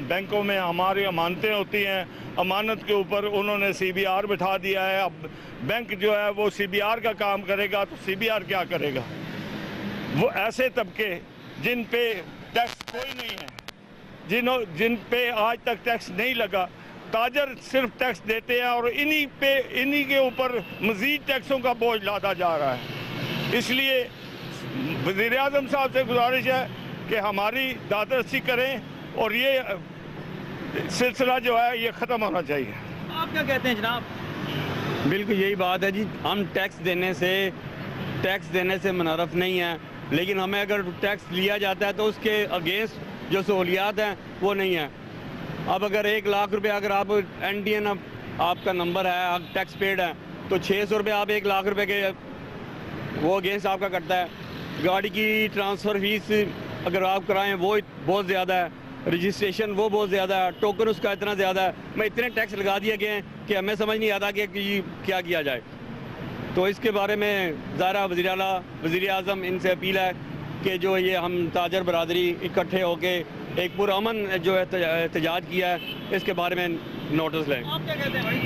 बैंकों में हमारी अमानतें होती हैं, अमानत के ऊपर उन्होंने CBR बिठा दिया है। अब बैंक जो है वो CBR का काम करेगा तो CBR क्या करेगा? वो ऐसे तबके जिन पे टैक्स कोई नहीं है, जिन पे आज तक टैक्स नहीं लगा, ताजर सिर्फ टैक्स देते हैं और इन्हीं के ऊपर मज़ीद टैक्सों का बोझ लादा जा रहा है। इसलिए वज़ीर आज़म साहब से गुजारिश है कि हमारी दादरसी करें और ये सिलसिला जो है ये ख़त्म होना चाहिए। आप क्या कहते हैं जनाब? बिल्कुल यही बात है जी, हम टैक्स देने से मुनारफ नहीं है, लेकिन हमें अगर टैक्स लिया जाता है तो उसके अगेंस्ट जो सहूलियात हैं वो नहीं है। अब अगर 1 लाख रुपए अगर आप NTN आपका नंबर है, आप टैक्स पेड है, तो 600 रुपये आप 1 लाख रुपए के वो अगेंस्ट आपका करता है। गाड़ी की ट्रांसफ़र फीस अगर आप कराएं वो बहुत ज़्यादा है, रजिस्ट्रेशन वो बहुत ज़्यादा है, टोकन उसका इतना ज़्यादा है। मैं इतने टैक्स लगा दिए गए हैं कि हमें समझ नहीं आता कि क्या किया जाए। तो इसके बारे में ज़ारा वज़ीर आज़म इनसे अपील है कि जो ये हम ताजर बरादरी इकट्ठे होके एक पुरअमन जो है एहतजाज किया है, इसके बारे में नोटिस लें। आप क्या कहते हैं भाई?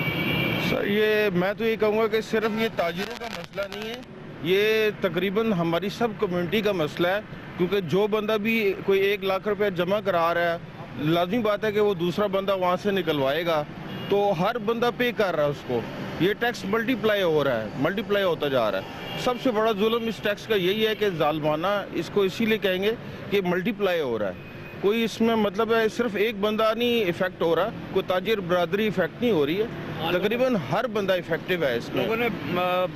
सर मैं तो ये कहूँगा कि सिर्फ ये ताजिरों का मसला नहीं है, ये तकरीबन हमारी सब कम्युनिटी का मसला है। क्योंकि जो बंदा भी कोई 1 लाख रुपया जमा करा रहा है, लाजमी बात है कि वो दूसरा बंदा वहाँ से निकलवाएगा, तो हर बंदा पे कर रहा है उसको। ये टैक्स मल्टीप्लाई हो रहा है, मल्टीप्लाई होता जा रहा है। सबसे बड़ा जुल्म इस टैक्स का यही है कि जालमाना, इसको इसीलिए कहेंगे कि मल्टीप्लाई हो रहा है। कोई इसमें मतलब है सिर्फ एक बंदा नहीं इफेक्ट हो रहा, कोई ताजिर बरादरी इफेक्ट नहीं हो रही है, तकरीबन हर बंदा इफेक्टिव है इसमें। लोगों ने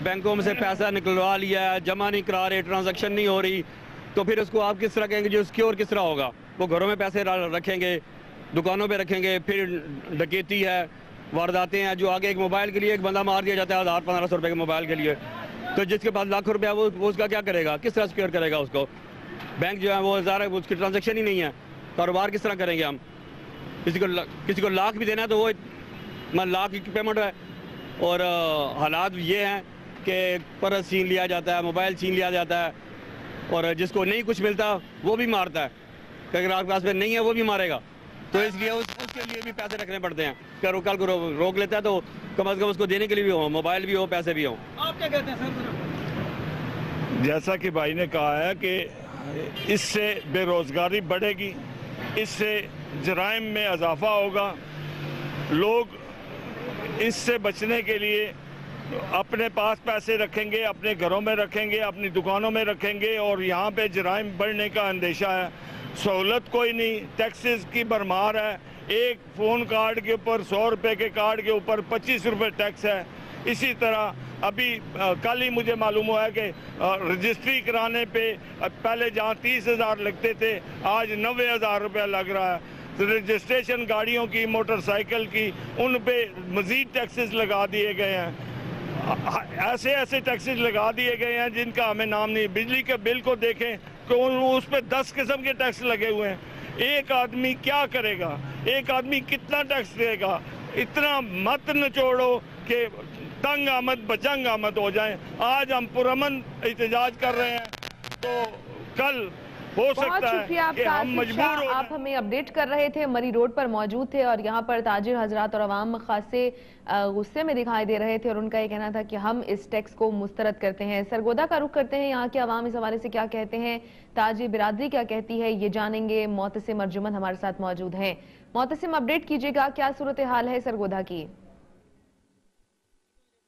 बैंकों में से पैसा निकलवा लिया है, जमा नहीं करा रहे, ट्रांजैक्शन नहीं हो रही, तो फिर उसको आप किस तरह कहेंगे? जो सिक्योर किस तरह होगा? वो घरों में पैसे रखेंगे, दुकानों पे रखेंगे, फिर डकैती है, वारदातें हैं। जो आगे एक मोबाइल के लिए एक बंदा मार दिया जाता है 1000-1500 रुपये के मोबाइल के लिए, तो जिसके पास लाखों रुपया वो उसका क्या करेगा? किस तरह सिक्योर करेगा उसको? बैंक जो है वो उसकी ट्रांजेक्शन ही नहीं है, कारोबार किस तरह करेंगे हम? किसी को लाख भी देना है तो वो लाख की पेमेंट है। और हालात ये हैं कि पर्स छीन लिया जाता है, मोबाइल छीन लिया जाता है, और जिसको नहीं कुछ मिलता वो भी मारता है। अगर आपके पास में नहीं है वो भी मारेगा, तो इसलिए उसके लिए भी पैसे रखने पड़ते हैं। कल को रोक लेता है तो कम से कम उसको देने के लिए भी हो, मोबाइल भी हो, पैसे भी हो। आप क्या कहते हैं सर? जैसा कि भाई ने कहा है कि इससे बेरोज़गारी बढ़ेगी, इससे जराइम में इजाफा होगा। लोग इससे बचने के लिए अपने पास पैसे रखेंगे, अपने घरों में रखेंगे, अपनी दुकानों में रखेंगे, और यहाँ पे जराइम बढ़ने का अंदेशा है। सहूलत कोई नहीं, टैक्सेस की भरमार है। एक फ़ोन कार्ड के ऊपर 100 रुपये के कार्ड के ऊपर 25 रुपये टैक्स है। इसी तरह अभी कल ही मुझे मालूम हुआ है कि रजिस्ट्री कराने पे पहले जहाँ 30,000 लगते थे आज 90,000 रुपया लग रहा है। रजिस्ट्रेशन गाड़ियों की, मोटरसाइकिल की, उन पे मज़ीद टैक्सेस लगा दिए गए हैं। ऐसे टैक्सेस लगा दिए गए हैं जिनका हमें नाम नहीं। बिजली के बिल को देखें तो उस पर 10 किस्म के टैक्स लगे हुए हैं। एक आदमी क्या करेगा? एक आदमी कितना टैक्स देगा? इतना मत निचोड़ो कि तंग आमद बचंग आमद हो जाए। आज हम पुरअमन एहतजाज कर रहे हैं, तो कल हो बहुत सकता शुक्रिया है कि आपका हम आसिफ शाह, मजबूर हो आप हमें अपडेट कर रहे थे, मरी रोड पर मौजूद थे और यहाँ पर ताजिर हजरात और अवाम खासे गुस्से में दिखाई दे रहे थे और उनका ये कहना था कि हम इस टैक्स को मुस्तरद करते हैं। सरगोदा का रुख करते हैं, यहाँ के अवाम इस हवाले से क्या कहते हैं, ताजिर बिरादरी क्या कहती है, ये जानेंगे। मोहतसिम अर्जुमन हमारे साथ मौजूद हैं। मोहतसिम, अपडेट कीजिएगा, क्या सूरत हाल है सरगोदा की?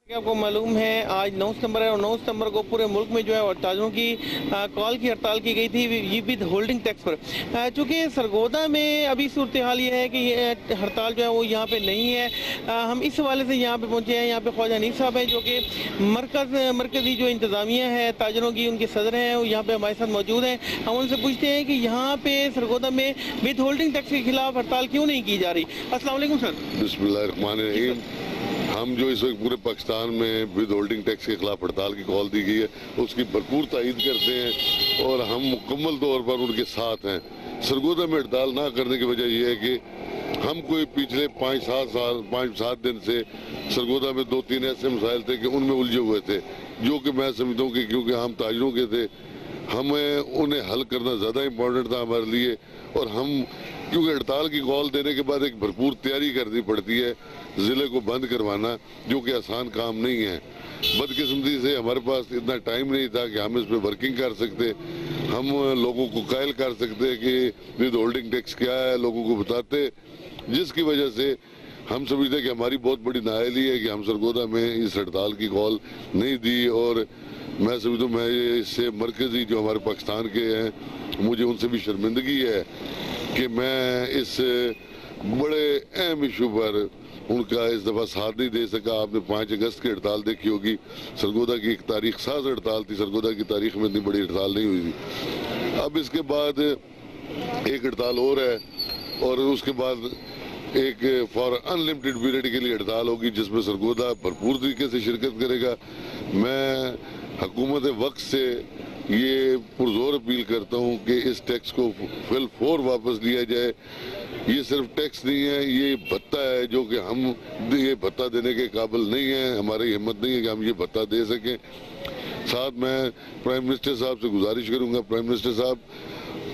आपको मालूम है आज 9 सितंबर है और 9 सितंबर को पूरे मुल्क में जो है ताजरों की कॉल की हड़ताल की गई थी विद होल्डिंग टैक्स पर। चूँकि सरगोदा में अभी सूरत हाल ये है कि ये हड़ताल जो है वो यहाँ पे नहीं है। हम इस हवाले से यहाँ पे पहुँचे हैं। यहाँ पे ख्वाजा हनीफ साहब हैं जो कि मरकज़ी जो इंतज़ामिया है ताजरों की, उनके सदर हैं, वो यहाँ पे हमारे साथ मौजूद हैं। हम उनसे पूछते हैं कि यहाँ पे सरगोदा में विद होल्डिंग टैक्स के खिलाफ हड़ताल क्यों नहीं की जा रही। अस्सलाम वालेकुम सर। बिस्मिल्लाहिर्रहमानिर्रहीम। हम जो इस वक्त पूरे पाकिस्तान में विद होल्डिंग टैक्स के खिलाफ हड़ताल की कॉल दी गई है उसकी भरपूर तायीद करते हैं और हम मुकम्मल तौर पर उनके साथ हैं। सरगोदा में हड़ताल ना करने की वजह यह है कि हम कोई पिछले 5-7 दिन से सरगोदा में 2-3 ऐसे मसाइल थे कि उनमें उलझे हुए थे, जो कि मैं समझता हूँ कि क्योंकि हम ताजरों के थे, हमें उन्हें हल करना ज़्यादा इम्पोर्टेंट था हमारे लिए। और हम क्योंकि हड़ताल की कॉल देने के बाद एक भरपूर तैयारी करनी पड़ती है ज़िले को बंद करवाना, जो कि आसान काम नहीं है। बदकिस्मती से हमारे पास इतना टाइम नहीं था कि हम इस पर वर्किंग कर सकते, हम लोगों को कायल कर सकते कि विद होल्डिंग टैक्स क्या है, लोगों को बताते, जिसकी वजह से हम समझते कि हमारी बहुत बड़ी नाअहली है कि हम सरगोदा में इस हड़ताल की कॉल नहीं दी। और मैं समझता हूँ मैं इससे मरकज़ी जो हमारे पाकिस्तान के हैं, मुझे उनसे भी शर्मिंदगी है कि मैं इस बड़े अहम इशू पर उनका इस दफ़ा साथ नहीं दे सका। आपने 5 अगस्त की हड़ताल देखी होगी, सरगोदा की एक तारीख साज हड़ताल थी, सरगोदा की तारीख में इतनी बड़ी हड़ताल नहीं हुई थी। अब इसके बाद एक हड़ताल और है और उसके बाद एक फॉर अनलिमिटेड पीरियड के लिए हड़ताल होगी जिसमें सरगोदा भरपूर तरीके से शिरकत करेगा। मैं हुकूमत वक्त से ये पुरजोर अपील करता हूँ कि इस टैक्स को फिल फोर वापस लिया जाए। ये सिर्फ टैक्स नहीं है, ये भत्ता है जो कि हम ये भत्ता देने के काबिल नहीं है, हमारी हिम्मत नहीं है कि हम ये भत्ता दे सकें। साथ मैं प्राइम मिनिस्टर साहब से गुजारिश करूँगा, प्राइम मिनिस्टर साहब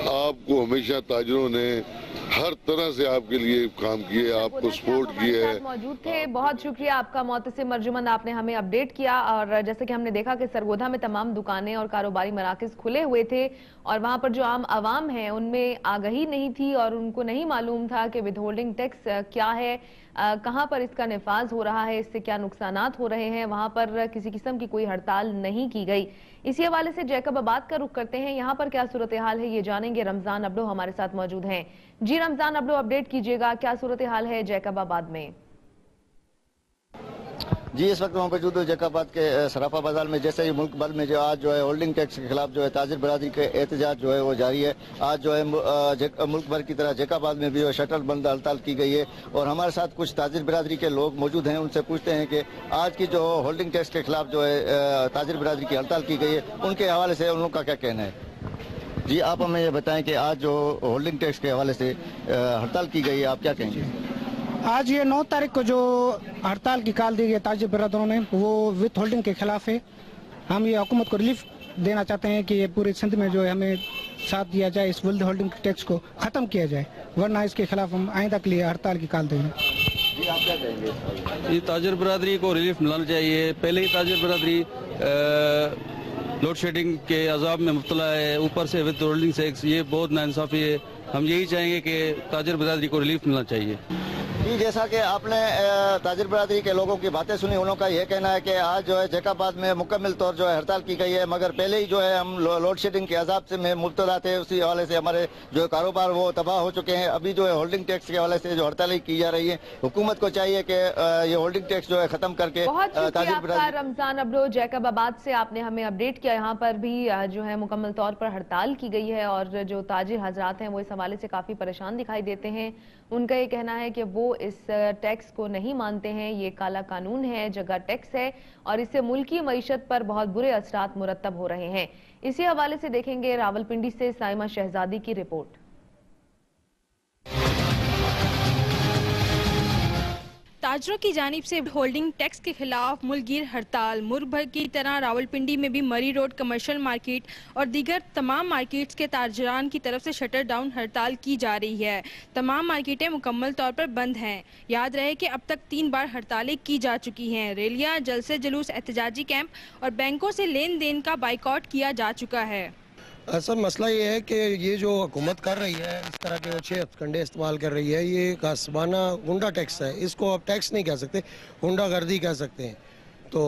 आपको हमेशा ताजरों ने हर तरह से आपके लिए काम किए, आपको सपोर्ट किया है। मौजूद थे, बहुत शुक्रिया आपका मोहतसिम अर्जुमन, आपने हमें अपडेट किया। और जैसे कि हमने देखा कि सरगोदा में तमाम दुकानें और कारोबारी मराकज़ खुले हुए थे और वहां पर जो आम आवाम है उनमें आगाही नहीं थी और उनको नहीं मालूम था कि विद होल्डिंग टैक्स क्या है, कहां पर इसका निफाज हो रहा है, इससे क्या नुकसानात हो रहे हैं। वहां पर किसी किस्म की कोई हड़ताल नहीं की गई। इसी हवाले से जैकबाबाद का रुख करते हैं, यहाँ पर क्या सूरत हाल है ये जानेंगे। रमजान अब्दो हमारे साथ मौजूद हैं। जी रमजान अब्दो, अपडेट कीजिएगा, क्या सूरत हाल है जैकबाबाद में? जी, इस वक्त मौजूद हूँ जैकबाबाद के सराफा बाजार में। जैसे ही मुल्क भर में जो आज जो है होल्डिंग टैक्स के खिलाफ जो है ताजिर बरादरी के एहतजाज जो है वो जारी है। आज जो है मुल्क भर की तरह जैकबाबाद में भी शटर बंद हड़ताल की गई है और हमारे साथ कुछ ताजिर बरादरी के लोग मौजूद हैं। उनसे पूछते हैं कि आज की जो होल्डिंग टैक्स के खिलाफ जो है ताजिर बरादरी की हड़ताल की गई है, उनके हवाले से उन लोगों का क्या कहना है। जी, आप हमें ये बताएं कि आज जो होल्डिंग टैक्स के हवाले से हड़ताल की गई है, आप क्या कहेंगे। आज ये 9 तारीख को जो हड़ताल की कॉल दी गई ताजिर बरादरों ने, वो विथ होल्डिंग के खिलाफ है। हम ये हुकूमत को रिलीफ देना चाहते हैं कि ये पूरी सिंध में जो है हमें साथ दिया जाए, इस विद होल्डिंग टैक्स को ख़त्म किया जाए, वरना इसके खिलाफ हम आइंदा के लिए हड़ताल की कॉल देंगे। जी, आप क्या कहेंगे। ये ताजिर बरादरी को रिलीफ मिलना चाहिए। पहले ही ताजिर बरादरी लोड शेडिंग के अजाब में मुब्तला है, ऊपर से विद होल्डिंग टैक्स, ये बहुत नाइंसाफ़ी है। हम यही चाहेंगे कि ताजिर बरादरी को रिलीफ मिलना चाहिए। जी, जैसा कि आपने ताजिर बरादरी के लोगों की बातें सुनी, उन लोगों का यह कहना है कि आज जो है जैकबाबाद में मुकम्मल तौर जो है हड़ताल की गई है, मगर पहले ही जो है हम लोड शेडिंग के अजाब से में मुब्तला थे, उसी हवाले से हमारे जो कारोबार वो तबाह हो चुके हैं। अभी जो है होल्डिंग टैक्स के हवाले से जो हड़ताल की जा रही है, हुकूमत को चाहिए कि ये होल्डिंग टैक्स जो है खत्म करके ताजिर बरादरी। रमजान अब्दो, जैकबाबाद से आपने हमें अपडेट किया। यहाँ पर भी जो है मुकम्मल तौर पर हड़ताल की गई है और जो ताजिर हजरात हैं वो इस हवाले से काफ़ी परेशान दिखाई देते हैं। उनका ये कहना है कि वो इस टैक्स को नहीं मानते हैं, ये काला कानून है, जगह टैक्स है और इससे मुल्की मईशत पर बहुत बुरे असरात मुरतब हो रहे हैं। इसी हवाले से देखेंगे रावलपिंडी से साइमा शहजादी की रिपोर्ट। ताजरों की जानिब से होल्डिंग टैक्स के खिलाफ मुल्कगीर हड़ताल। मुल्क भर की तरह रावलपिंडी में भी मरी रोड कमर्शियल मार्केट और दीगर तमाम मार्केट्स के ताजरान की तरफ से शटर डाउन हड़ताल की जा रही है। तमाम मार्केटें मुकम्मल तौर पर बंद हैं। याद रहे कि अब तक 3 बार हड़तालें की जा चुकी हैं। रैलियां, जलसे जुलूस, एहतजाजी कैंप और बैंकों से लेन देन का बाइकआउट किया जा चुका है। असल मसला ये है कि ये जो हुकूमत कर रही है, इस तरह के अच्छे हथकंडे इस्तेमाल कर रही है, ये कासबाना गुंडा टैक्स है। इसको आप टैक्स नहीं कह सकते, गुंडागर्दी कह सकते हैं। तो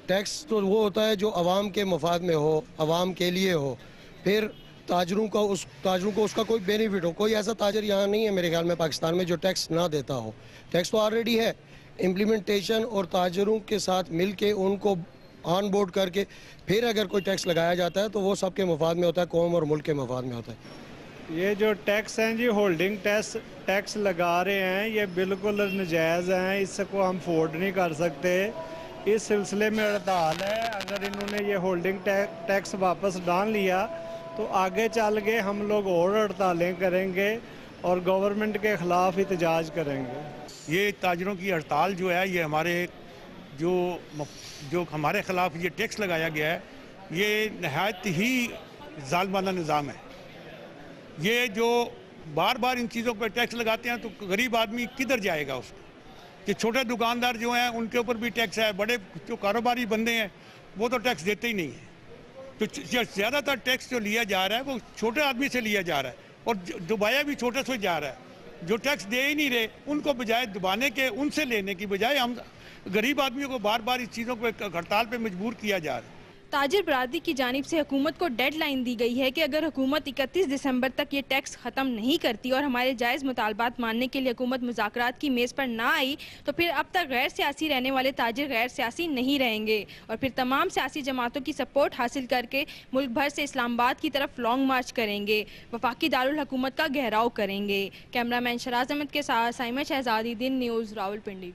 टैक्स तो वो होता है जो आवाम के मफाद में हो, आवाम के लिए हो, फिर ताजरों को उसका कोई बेनिफिट हो। कोई ऐसा ताजर यहाँ नहीं है मेरे ख्याल में पाकिस्तान में जो टैक्स ना देता हो। टैक्स तो ऑलरेडी है। इम्प्लीमेंटेशन और ताजरों के साथ मिल के उनको ऑन बोर्ड करके फिर अगर कोई टैक्स लगाया जाता है तो वो सबके मफाद में होता है, कौम और मुल्क के मफाद में होता है। ये जो टैक्स हैं जी, होल्डिंग टैक्स लगा रहे हैं, ये बिल्कुल नजायज़ हैं। इसको हम अफोर्ड नहीं कर सकते। इस सिलसिले में हड़ताल है। अगर इन्होंने ये होल्डिंग टैक्स वापस डाल लिया तो आगे चल के हम लोग और हड़तालें करेंगे और गवर्नमेंट के ख़िलाफ़ एहतजाज करेंगे। ये ताजरों की हड़ताल जो है, ये हमारे जो हमारे ख़िलाफ़ ये टैक्स लगाया गया है, ये नहायत ही ज़ालिमाना निज़ाम है। ये जो बार बार इन चीज़ों पर टैक्स लगाते हैं तो गरीब आदमी किधर जाएगा उसको। कि छोटे दुकानदार जो हैं उनके ऊपर भी टैक्स है, बड़े जो कारोबारी बंदे हैं वो तो टैक्स देते ही नहीं हैं। तो ज़्यादातर टैक्स जो लिया जा रहा है वो छोटे आदमी से लिया जा रहा है और दबाया भी छोटे से जा रहा है। जो टैक्स दे ही नहीं रहे उनको बजाय दबाने के, उनसे लेने की बजाय हम गरीब आदमियों को बार बार इस चीज़ों पर हड़ताल पे मजबूर किया जा रहा है। ताजिर बरादरी की जानिब से हुकूमत को डेडलाइन दी गई है कि अगर हुकूमत 31 दिसंबर तक ये टैक्स ख़त्म नहीं करती और हमारे जायज़ मुतालबात मानने के लिए हुकूमत मुज़ाकरात की मेज़ पर ना आई तो फिर अब तक गैर सियासी रहने वाले ताजिर गैर सियासी नहीं रहेंगे और फिर तमाम सियासी जमातों की सपोर्ट हासिल करके मुल्क भर से इस्लामाबाद की तरफ लॉन्ग मार्च करेंगे, वफाकी दारुल हुकूमत का घेराव करेंगे। कैमरामैन शराज अहमद के साथ साइमा शहजादी, दिन न्यूज़, रावलपिंडी।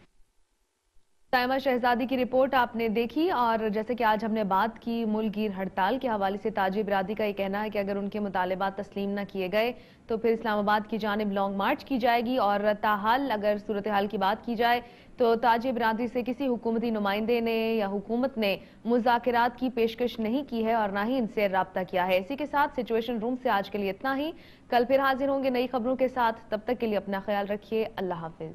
साइमा शहजादी की रिपोर्ट आपने देखी। और जैसे कि आज हमने बात की मुल्कगीर हड़ताल के हवाले से, ताजिर बिरादरी का ये कहना है कि अगर उनके मुतालिबात तस्लीम न किए गए तो फिर इस्लामाबाद की जानिब लॉन्ग मार्च की जाएगी। और ताहाल अगर सूरत हाल की बात की जाए तो ताजिर बिरादरी से किसी हुकूमती नुमाइंदे ने या हुकूमत ने मुज़ाकरात की पेशकश नहीं की है और ना ही इनसे रब्ता किया है। इसी के साथ सिचुएशन रूम से आज के लिए इतना ही। कल फिर हाजिर होंगे नई खबरों के साथ। तब तक के लिए अपना ख्याल रखिए। अल्लाह हाफिज।